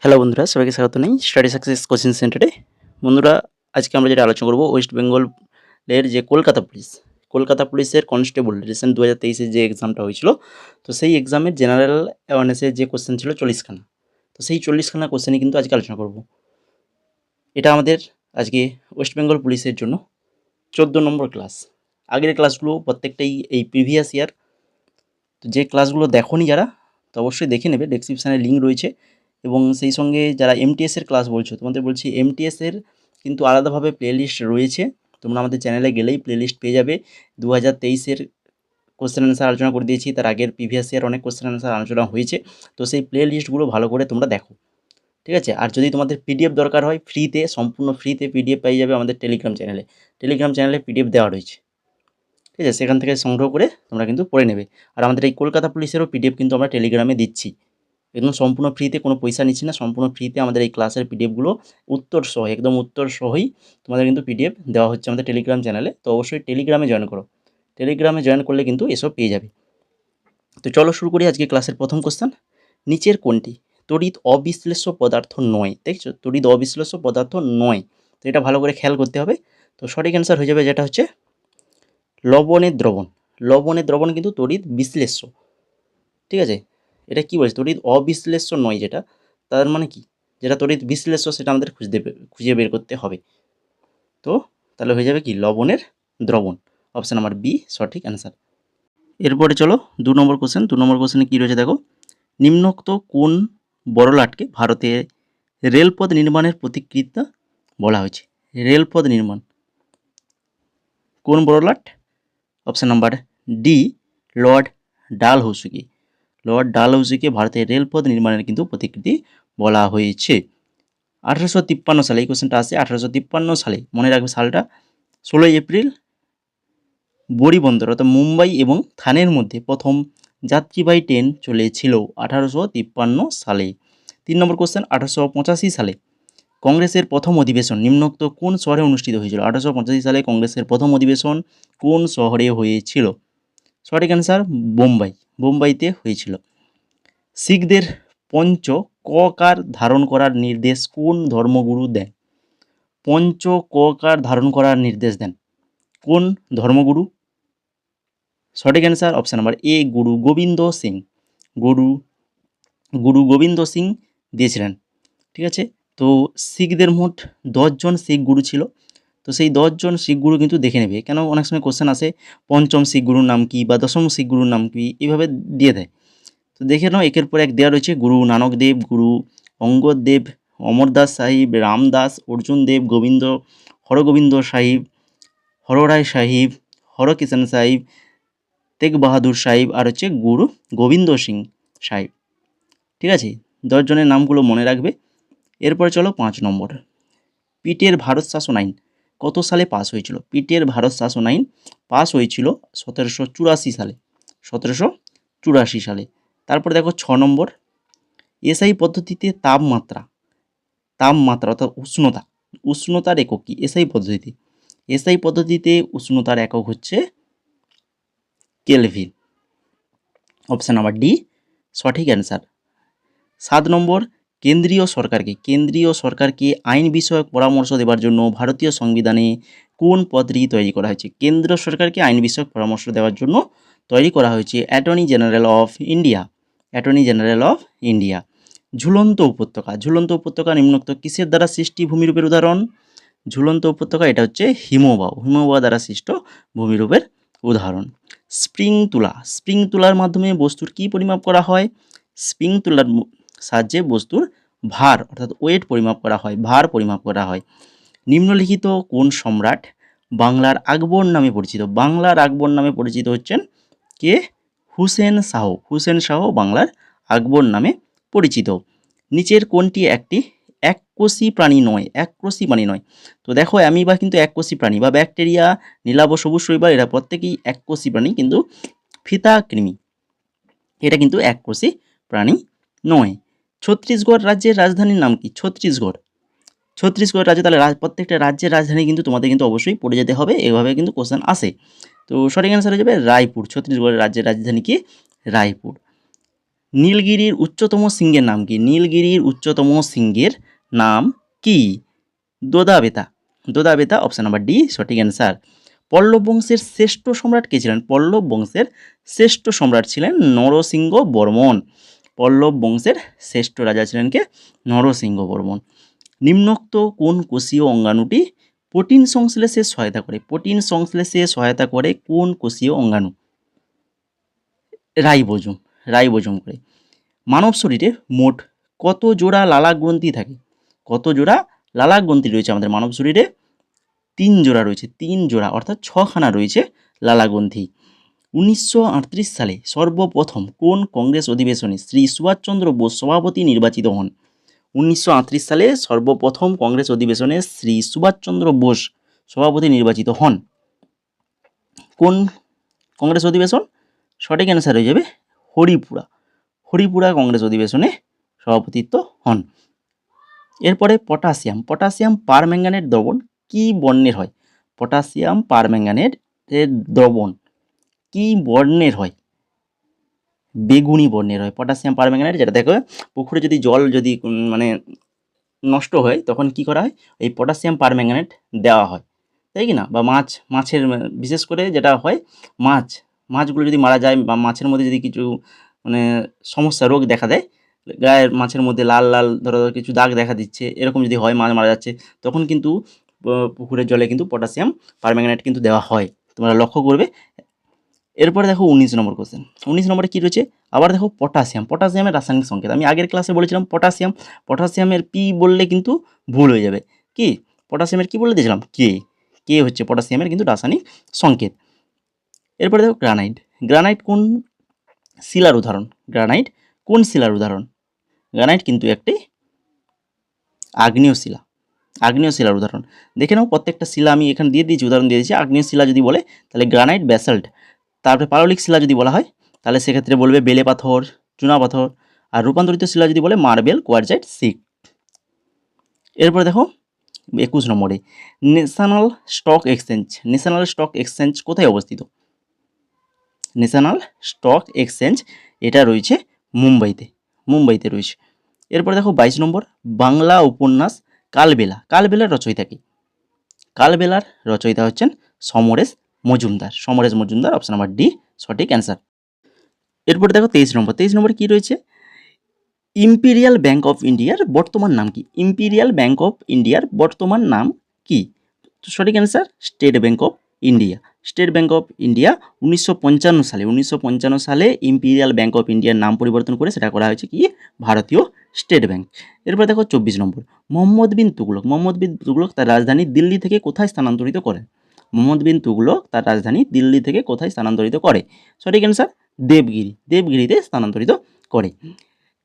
Hello বন্ধুরা, সবাইকে স্বাগত জানাই স্টাডি সাকসেস কোচিং সেন্টারে। বন্ধুরা, আজকে আমরা যেটা আলোচনা করব ওয়েস্ট বেঙ্গলের যে কলকাতা পুলিশের কনস্টেবল রিসেন্ট 2023-এর যে এক্সামটা হয়েছিল, তো সেই এক্সামের জেনারেল অ্যাওয়ারনেসের যে কোশ্চেন ছিল 40খানা। তো সেই 40খানা কোশ্চেনই কিন্তু আজকে আলোচনা করব। এটা আমাদের আজকে ওয়েস্ট বেঙ্গল পুলিশের জন্য 14 নম্বর ক্লাস। আগের ক্লাসগুলো প্রত্যেকটাই এই প্রিভিয়াস ইয়ার। তো যে ক্লাসগুলো দেখোনি যারা, তো অবশ্যই দেখে নেবে, ডেসক্রিপশানে লিঙ্ক রয়েছে। এবং সেই সঙ্গে যারা এমটিএসের ক্লাস বলছো, তোমাদের বলছি এমটিএসের কিন্তু আলাদাভাবে প্লেলিস্ট রয়েছে। তোমরা আমাদের চ্যানেলে গেলেই প্লেলিস্ট পেয়ে যাবে। 2023-এর কোশ্চেন অ্যান্সার আলোচনা করে দিয়েছি, তার আগের প্রিভিয়াস ইয়ার অনেক কোশ্চেন অ্যান্সার আলোচনা হয়েছে। তো সেই প্লেলিস্টগুলো ভালো করে তোমরা দেখো, ঠিক আছে? আর যদি তোমাদের পিডিএফ দরকার হয়, ফ্রিতে, সম্পূর্ণ ফ্রিতে পিডিএফ পেয়ে যাবে আমাদের টেলিগ্রাম চ্যানেলে পিডিএফ দেওয়া রয়েছে, ঠিক আছে? সেখান থেকে সংগ্রহ করে তোমরা কিন্তু পড়ে নেবে। আর আমাদের এই কলকাতা পুলিশেরও পিডিএফ কিন্তু আমরা টেলিগ্রামে দিচ্ছি, একদম সম্পূর্ণ ফ্রিতে, কোনো পয়সা নিচ্ছি না, সম্পূর্ণ ফ্রিতে আমাদের এই ক্লাসের পিডিএফগুলো উত্তর সহ, একদম উত্তর সহই তোমাদের কিন্তু পিডিএফ দেওয়া হচ্ছে আমাদের টেলিগ্রাম চ্যানেলে। তো অবশ্যই টেলিগ্রামে জয়েন করো, টেলিগ্রামে জয়েন করলে কিন্তু এসব পেয়ে যাবে। তো চলো শুরু করি আজকে ক্লাসের প্রথম কোশ্চেন। নিচের কোনটি তড়িৎ অবিশ্লেষ্য পদার্থ নয়? দেখছো, তড়িৎ অবিশ্লেষ্য পদার্থ নয়, তো এটা ভালো করে খেয়াল করতে হবে। তো সঠিক অ্যান্সার হয়ে যাবে যেটা হচ্ছে লবণের দ্রবণ। লবণের দ্রবণ কিন্তু তড়িৎ বিশ্লেষ্য, ঠিক আছে? এটা কি বলছে, তড়িৎ অবিশ্লেষ্য নয় যেটা, তার মানে কি, যেটা তড়িৎ বিশ্লেষ্য সেটা আমাদের খুঁজে বের করতে হবে। তো তাহলে হয়ে যাবে কি লবণের দ্রবণ, অপশান নাম্বার বি সঠিক অ্যান্সার। এরপরে চলো 2 নম্বর কোশ্চেন। 2 নম্বর কোশ্চেনে কী রয়েছে দেখো, নিম্নোক্ত কোন বড়লাটকে ভারতে রেলপথ নির্মাণের প্রতিকৃতি বলা হয়েছে? রেলপথ নির্মাণ কোন বড়লাট? অপশান নাম্বার ডি লর্ড ডালহৌসিকে। লর্ড ডালহৌসিকে ভারতের রেলপথ নির্মাণের কিন্তু প্রতিকৃতি বলা হয়েছে। 1853 সালে এই কোশ্চেনটা আসে, 1853 সালে, মনে রাখবে সালটা, 16 এপ্রিল বরিবন্দর অর্থাৎ মুম্বাই এবং থানের মধ্যে প্রথম যাত্রীবাহী ট্রেন চলেছিল 1853 সালে। 3 নম্বর কোশ্চেন, 1885 সালে কংগ্রেসের প্রথম অধিবেশন নিম্নোক্ত কোন শহরে অনুষ্ঠিত হয়েছিল? 1885 সালে কংগ্রেসের প্রথম অধিবেশন কোন শহরে হয়েছিল? সঠিক অ্যান্সার বোম্বাইতে হয়েছিল। শিখদের পঞ্চ ককার ধারণ করার নির্দেশ কোন ধর্মগুরু দেন? পঞ্চ ককার ধারণ করার নির্দেশ দেন কোন ধর্মগুরু? সঠিক answer option number A Guru Gobind Singh. Guru Gobind Singh দিয়েছিলেন, ঠিক আছে? তো শিখদের মোট 10 জন শিখ গুরু ছিল। তো সেই 10 জন শিখ গুরু কিন্তু দেখে নেবে, কেন অনেক সময় কোশ্চেন আসে পঞ্চম শিখ গুরুর নাম কি বা দশম শিখ গুরুর নাম কি, এইভাবে দিয়ে দেয়। তো দেখে নাও, একের পর এক দেওয়া রয়েছে, গুরু নানক দেব, গুরু অঙ্গদ দেব, অমরদাস সাহিব, রামদাস, অর্জুন দেব, গোবিন্দ, হরগোবিন্দ সাহিব, হররায় সাহিব, হরকিষাণ সাহিব, তেগ বাহাদুর সাহিব, আর হচ্ছে গুরু গোবিন্দ সিং সাহিব, ঠিক আছে? 10 জনের নামগুলো মনে রাখবে। এরপরে চলো 5 নম্বর, পিটের ভারত শাসন আইন কত সালে পাস হয়েছিল? পিটের ভারত শাসন আইন পাস হয়েছিল 1784 সালে, 1784 সালে। তারপরে দেখো 6 নম্বর, এসআই পদ্ধতিতে তাপমাত্রা অর্থাৎ উষ্ণতার একক কি? এসআই পদ্ধতিতে উষ্ণতার একক হচ্ছে কেলভিন, অপশান নাম্বার ডি সঠিক অ্যান্সার। 7 নম্বর, কেন্দ্রীয় সরকারকে আইন বিষয়ক পরামর্শ দেওয়ার জন্য ভারতীয় সংবিধানে কোন পদটি তৈরি করা হয়েছে? কেন্দ্র সরকারকে আইন বিষয়ক পরামর্শ দেওয়ার জন্য তৈরি করা হয়েছে অ্যাটর্নি জেনারেল অফ ইন্ডিয়া। ঝুলন্ত উপত্যকা নিম্নোক্ত কিসের দ্বারা সৃষ্টি ভূমিরূপের উদাহরণ? ঝুলন্ত উপত্যকা এটা হচ্ছে হিমবাহ দ্বারা সৃষ্ট ভূমিরূপের উদাহরণ। স্প্রিং তুলার মাধ্যমে বস্তুর কি পরিমাপ করা হয়? স্প্রিং তুলার সাহায্যে বস্তুর ভার অর্থাৎ ওয়েট পরিমাপ করা হয়। নিম্নলিখিত কোন সম্রাট বাংলার আকবর নামে পরিচিত? হচ্ছেন কে? হুসেন শাহ বাংলার আকবর নামে পরিচিত। নিচের কোনটি একটি এককোষী প্রাণী নয়? তো দেখো, অ্যামিবা কিন্তু এককোষী প্রাণী, বা ব্যাকটেরিয়া, নীলাভ, সবুজ শৈবাল, এরা প্রত্যেকেই এককোষী প্রাণী, কিন্তু ফিতা কৃমি এটা কিন্তু এককোষী প্রাণী নয়। ছত্তিশগড় রাজ্যের রাজধানীর নাম কি? ছত্তিশগড় রাজ্য, তাহলে প্রত্যেকটা রাজ্যের রাজধানী কিন্তু তোমাদের কিন্তু অবশ্যই পড়ে যেতে হবে, এভাবে কিন্তু কোশ্চেন আসে। তো সঠিক অ্যান্সার হয়ে যাবে রায়পুর। ছত্তিশগড়ের রাজ্যের রাজধানী কি? রায়পুর। নীলগিরির উচ্চতম শৃঙ্গের নাম কি? নীলগিরির উচ্চতম শৃঙ্গের নাম কি? Doddabetta. Doddabetta, option number D সঠিক অ্যান্সার। পল্লব বংশের শ্রেষ্ঠ সম্রাট কে ছিলেন? পল্লব বংশের শ্রেষ্ঠ সম্রাট ছিলেন নরসিংহ বর্মন। পল্লব বংশের শ্রেষ্ঠ রাজা ছিলেন কে? নরসিংহ বর্মন। নিম্নোক্ত কোন কোষীয় অঙ্গাণুটি প্রোটিন সংশ্লেষে সহায়তা করে? প্রোটিন সংশ্লেষে সহায়তা করে কোন কোষীয় অঙ্গাণু? রাইবোজোম। রাইবোজোম করে। মানব শরীরে মোট কত জোড়া লালা গ্রন্থি থাকে? কত জোড়া লালা গ্রন্থি রয়েছে আমাদের মানব শরীরে? 3 জোড়া রয়েছে, 3 জোড়া অর্থাৎ 6খানা রয়েছে লালা গ্রন্থি। 1938 সালে সর্বপ্রথম কোন কংগ্রেস অধিবেশনে শ্রী সুভাষচন্দ্র বোস সভাপতি নির্বাচিত হন? 1938 সালে সর্বপ্রথম কংগ্রেস অধিবেশনে শ্রী সুভাষচন্দ্র বোস সভাপতি নির্বাচিত হন। কোন কংগ্রেস অধিবেশন? সঠিক অ্যান্সার হয়ে যাবে হরিপুরা। হরিপুরা কংগ্রেস অধিবেশনে সভাপতিত্ব হন। এরপরে পটাশিয়াম। পটাশিয়াম পারম্যাঙ্গানেট দ্রবণ কি বর্ণের হয়? পটাশিয়াম পারম্যাঙ্গানেটের দ্রবণ কি বর্ণের হয়? বেগুনি বর্ণের হয় পটাশিয়াম পারম্যাঙ্গানেট। যেটা দেখো পুকুরে যদি জল যদি মানে নষ্ট হয় তখন কি করা হয়? এই পটাশিয়াম পারম্যাঙ্গানেট দেওয়া হয়, তাই কি না? বা মাছের বিশেষ করে যেটা হয় মাছগুলো যদি মারা যায় বা মাছের মধ্যে যদি কিছু মানে সমস্যা রোগ দেখা দেয়, গায়ের মাছের মধ্যে লাল লাল ধরো কিছু দাগ দেখা দিচ্ছে, এরকম যদি হয় মাছ মারা যাচ্ছে, তখন কিন্তু পুকুরের জলে কিন্তু পটাশিয়াম পারম্যাঙ্গানেট কিন্তু দেওয়া হয়, তোমরা লক্ষ্য করবে। এরপরে দেখো 19 নম্বর কোশ্চেন। 19 নম্বরে কী রয়েছে? আবার দেখো পটাশিয়াম। পটাশিয়ামের রাসায়নিক সংকেত আমি আগের ক্লাসে বলেছিলাম পটাশিয়ামের পি বললে কিন্তু ভুল হয়ে যাবে। কি পটাশিয়ামের কি বলে দিয়েছিলাম? কে হচ্ছে পটাশিয়ামের কিন্তু রাসায়নিক সংকেত। এরপরে দেখো গ্রানাইট। গ্রানাইট কোন শিলার উদাহরণ? গ্রানাইট কোন শিলার উদাহরণ? গ্রানাইট কিন্তু একটি আগ্নেয় শিলা। আগ্নেয় শিলার উদাহরণ দেখে নাও। প্রত্যেকটা শিলা আমি এখানে দিয়ে দিয়েছি, উদাহরণ দিয়ে দিয়েছি। আগ্নেয় শিলা যদি বলে তাহলে গ্রানাইট, ব্যাসাল্ট। তারপরে পাললিক শিলা যদি বলা হয় তাহলে সেক্ষেত্রে বলবে বেলে পাথর, চুনা পাথর। আর রূপান্তরিত শিলা যদি বলে মার্বেল, কোয়ার্জাইট, সিক। এরপরে দেখো 21 নম্বরে national stock exchange. National stock exchange কোথায় অবস্থিত? ন্যাশনাল স্টক এক্সচেঞ্জ এটা রয়েছে মুম্বাইতে রয়েছে। এরপরে দেখো 22 নম্বর বাংলা উপন্যাস কালবেলা। কালবেলার রচয়িতা কি? কালবেলার রচয়িতা হচ্ছেন Samaresh Majumdar. Option number D সঠিক অ্যান্সার। এরপরে দেখো 23 নম্বরে কি রয়েছে? ইম্পিরিয়াল ব্যাংক অফ ইন্ডিয়ার বর্তমান নাম কি? ইম্পিরিয়াল ব্যাংক অফ ইন্ডিয়ার বর্তমান নাম কি? সঠিক answer state bank of India. State bank of India 1955 সালে ইম্পিরিয়াল ব্যাংক অফ ইন্ডিয়ার নাম পরিবর্তন করে সেটা করা হয়েছে কি? ভারতীয় স্টেট ব্যাংক। এরপর দেখো 24 নম্বর মোহাম্মদ বিন তুগলক তার রাজধানী দিল্লি থেকে কোথায় স্থানান্তরিত করেন? মোহাম্মদ বিন তুগলক তার রাজধানী দিল্লি থেকে কোথায় স্থানান্তরিত করে? সঠিক অ্যান্সার দেবগিরিতে স্থানান্তরিত করে।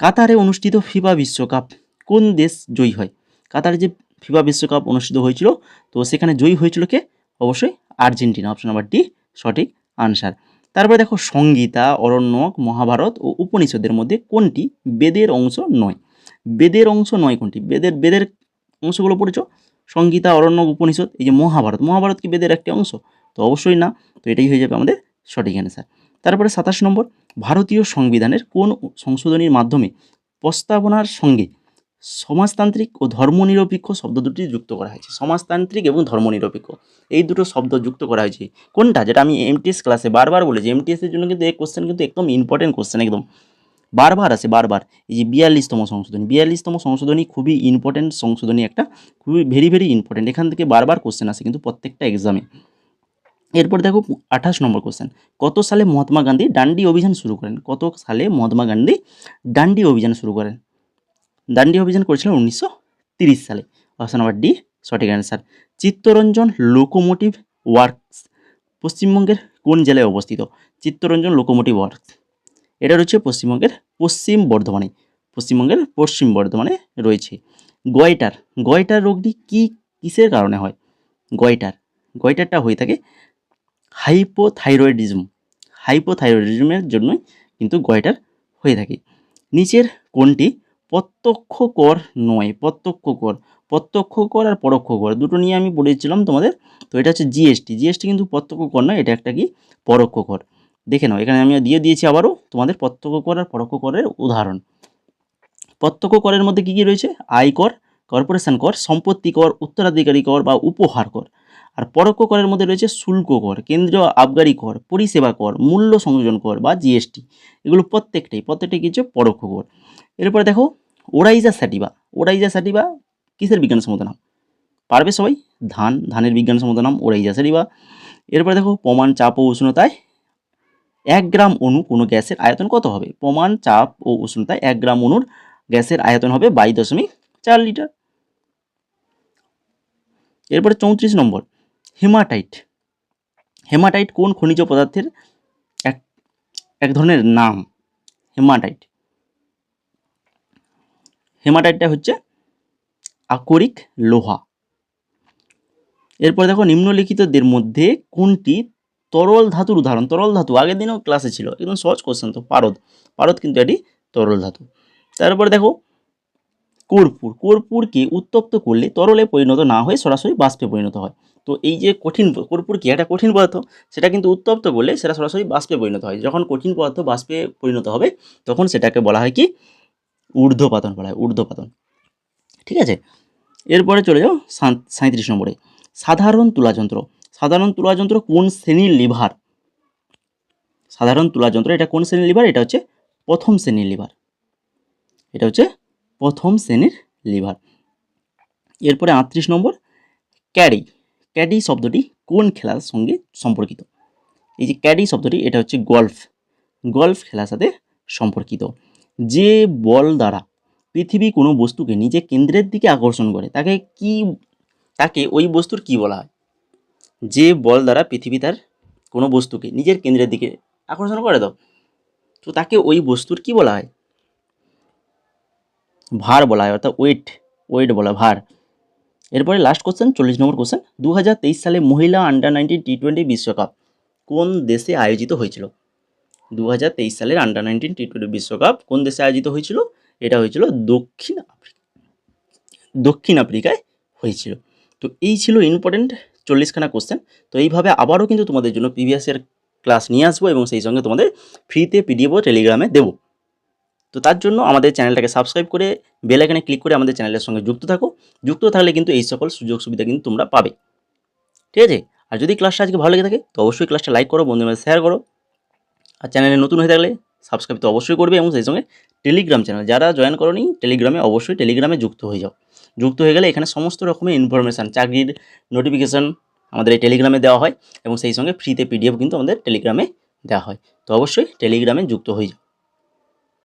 কাতারে অনুষ্ঠিত ফিফা বিশ্বকাপ কোন দেশ জয়ী হয়? কাতারে যে ফিফা বিশ্বকাপ অনুষ্ঠিত হয়েছিল তো সেখানে জয়ী হয়েছিল কে? অবশ্যই আর্জেন্টিনা। অপশন নাম্বার ডি সঠিক আনসার। তারপরে দেখো সংগীতা, অরণ্যক, মহাভারত ও উপনিষদের মধ্যে কোনটি বেদের অংশ নয়? বেদের অংশ নয় কোনটি? বেদের অংশগুলো পড়েছ সংগীতা, অরণ্যক, উপনিষদ। এই যে মহাভারত কি বেদের একটি অংশ? তো অবশ্যই না। তো এটাই হয়ে যাবে আমাদের সঠিক অ্যান্সার। তারপরে 27 নম্বর ভারতীয় সংবিধানের কোন সংশোধনীর মাধ্যমে প্রস্তাবনার সঙ্গে সমাজতান্ত্রিক ও ধর্মনিরপেক্ষ শব্দ দুটি যুক্ত করা হয়েছে? সমাজতান্ত্রিক এবং ধর্মনিরপেক্ষ এই দুটো শব্দ যুক্ত করা হয়েছে। কোনটা? যেটা আমি এমটিএস ক্লাসে বারবার বলেছি, এমটিএসের জন্য কিন্তু এই কোশ্চেন কিন্তু একদম ইম্পর্টেন্ট কোশ্চেন, একদম বারবার আসে। এই যে 42তম সংশোধনী খুবই ইম্পর্টেন্ট সংশোধনী, একটা খুবই ভেরি ইম্পর্টেন্ট। এখান থেকে বারবার কোশ্চেন আসে কিন্তু প্রত্যেকটা এক্সামে। এরপর দেখো 28 নম্বর কোশ্চেন কত সালে মহাত্মা গান্ধী ডান্ডি অভিযান শুরু করেন? কত সালে মহাত্মা গান্ধী ডান্ডি অভিযান শুরু করেন? ডান্ডি অভিযান করেছিলেন 1930 সালে। অপশন নাম্বার ডি সঠিক অ্যান্সার। চিত্তরঞ্জন লোকোমোটিভ ওয়ার্কস পশ্চিমবঙ্গের কোন জেলায় অবস্থিত? চিত্তরঞ্জন লোকোমোটিভ ওয়ার্কস এটা রয়েছে পশ্চিমবঙ্গের পশ্চিম বর্ধমানে রয়েছে। গয়টার রোগটি কিসের কারণে হয়? গয়টারটা হয়ে থাকে হাইপোথাইরয়েডিজমের জন্যই কিন্তু গয়টার হয়ে থাকে। নিচের কোনটি প্রত্যক্ষ কর নয়? প্রত্যক্ষ কর আর পরোক্ষ কর দুটো নিয়ে আমি পড়েছিলাম তোমাদের। তো এটা হচ্ছে জিএসটি কিন্তু প্রত্যক্ষ কর নয়, এটা একটা কি পরোক্ষ কর। দেখে নাও, এখানে আমি দিয়ে দিয়েছি আবারও তোমাদের প্রত্যক্ষ কর আর পরোক্ষ করের উদাহরণ। প্রত্যক্ষ করের মধ্যে কী কী রয়েছে? আয়কর, কর্পোরেশন কর, সম্পত্তি কর, উত্তরাধিকারী কর বা উপহার কর। আর পরোক্ষ করের মধ্যে রয়েছে শুল্ক কর, কেন্দ্রীয় আবগারি কর, পরিষেবা কর, মূল্য সংযোজন কর বা জিএসটি। এগুলো প্রত্যেকটাই কি হচ্ছে? পরোক্ষ কর। এরপরে দেখো ওরাইজা স্যাটিভা। ওরাইজা স্যাটিভা কিসের বিজ্ঞানসম্মত নাম? পারবে সবাই? ধানের বিজ্ঞানসম্মত নাম ওরাইজা স্যাটিভা। এরপরে দেখো প্রমাণ চাপ ও উষ্ণতায় 1 গ্রাম অণু কোনো গ্যাসের আয়তন কত হবে? প্রমাণ চাপ ও উষ্ণতায় 1 গ্রাম অণুর গ্যাসের আয়তন হবে 22.4 লিটার। এরপরে 34 নম্বর হেমাটাইট। হেমাটাইট কোন খনিজ পদার্থের এক ধরনের নাম? হেমাটাইট, হেমাটাইটটা হচ্ছে আকরিক লোহা। এরপর দেখো নিম্নলিখিতদের মধ্যে কোনটি তরল ধাতুর উদাহরণ? তরল ধাতু আগের দিনেও ক্লাসে ছিল, একদম সহজ কোশ্চেন তো। পারদ কিন্তু এটি তরল ধাতু। তারপরে দেখো কর্পূর। কর্পূরকে উত্তপ্ত করলে তরলে পরিণত না হয়ে সরাসরি বাষ্পে পরিণত হয়। তো এই যে কর্পূর কি একটা কঠিন পদার্থ, সেটা কিন্তু উত্তপ্ত করলে সেটা সরাসরি বাষ্পে পরিণত হয়। যখন কঠিন পদার্থ বাষ্পে পরিণত হবে তখন সেটাকে বলা হয় কি? ঊর্ধ্বপাতন বলা হয়, ঊর্ধ্বপাতন। ঠিক আছে, এরপরে চলে যাও 37 নম্বরে সাধারণ তুলাযন্ত্র। সাধারণ তুলাযন্ত্র কোন শ্রেণীর লিভার? সাধারণ তুলাযন্ত্র এটা কোন শ্রেণীর লিভার? এটা হচ্ছে প্রথম শ্রেণীর লিভার। এটা হচ্ছে প্রথম শ্রেণীর লিভার। এরপরে 38 নম্বর ক্যাডি। ক্যাডি শব্দটি কোন খেলার সঙ্গে সম্পর্কিত? এই যে ক্যাডি শব্দটি এটা হচ্ছে গল্ফ খেলার সাথে সম্পর্কিত। যে বল দ্বারা পৃথিবী কোনো বস্তুকে নিজে কেন্দ্রের দিকে আকর্ষণ করে তাকে ওই বস্তুর কি বলা হয়? যে বল দ্বারা পৃথিবী তার কোনো বস্তুকে নিজের কেন্দ্রের দিকে আকর্ষণ করে দাও, তো তাকে ওই বস্তুর কি বলা হয়? ভার বলা হয়, অর্থাৎ ওয়েট বলা, ভার। এরপরে লাস্ট কোশ্চেন 40 নম্বর কোশ্চেন 2023 সালে মহিলা আন্ডার 19 টি20 বিশ্বকাপ কোন দেশে আয়োজিত হয়েছিল? 2023 সালের আন্ডার 19 টি20 বিশ্বকাপ কোন দেশে আয়োজিত হয়েছিল? এটা হয়েছিল দক্ষিণ আফ্রিকায় হয়েছিল। তো এই ছিল ইম্পর্টেন্ট 40খানা কোশ্চেন। তো এইভাবে আবারও কিন্তু তোমাদের জন্য প্রিভিয়াস ইয়ার ক্লাস নিয়ে আসবো এবং সেই সঙ্গে তোমাদের ফ্রিতে পিডিএফও টেলিগ্রামে দেবো। তো তার জন্য আমাদের চ্যানেলটাকে সাবস্ক্রাইব করে বেল আইকনে ক্লিক করে আমাদের চ্যানেলের সঙ্গে যুক্ত থাকো। যুক্ত থাকলে কিন্তু এই সকল সুযোগ সুবিধা কিন্তু তোমরা পাবে। ঠিক আছে, আর যদি ক্লাসটা আজকে ভালো লেগে থাকে তো অবশ্যই ক্লাসটা লাইক করো, বন্ধুদের মধ্যে শেয়ার করো। আর চ্যানেলে নতুন হয়ে থাকলে সাবস্ক্রাইব তো অবশ্যই করবে এবং সেই সঙ্গে টেলিগ্রাম চ্যানেল যারা জয়েন করোনি টেলিগ্রামে অবশ্যই টেলিগ্রামে যুক্ত হয়ে যাও। যুক্ত হয়ে গেলে এখানে সমস্ত রকমের ইনফরমেশান, চাকরির নোটিফিকেশান আমাদের এই টেলিগ্রামে দেওয়া হয় এবং সেই সঙ্গে ফ্রিতে পিডিএফ কিন্তু আমাদের টেলিগ্রামে দেওয়া হয়। তো অবশ্যই টেলিগ্রামে যুক্ত হয়ে যাও।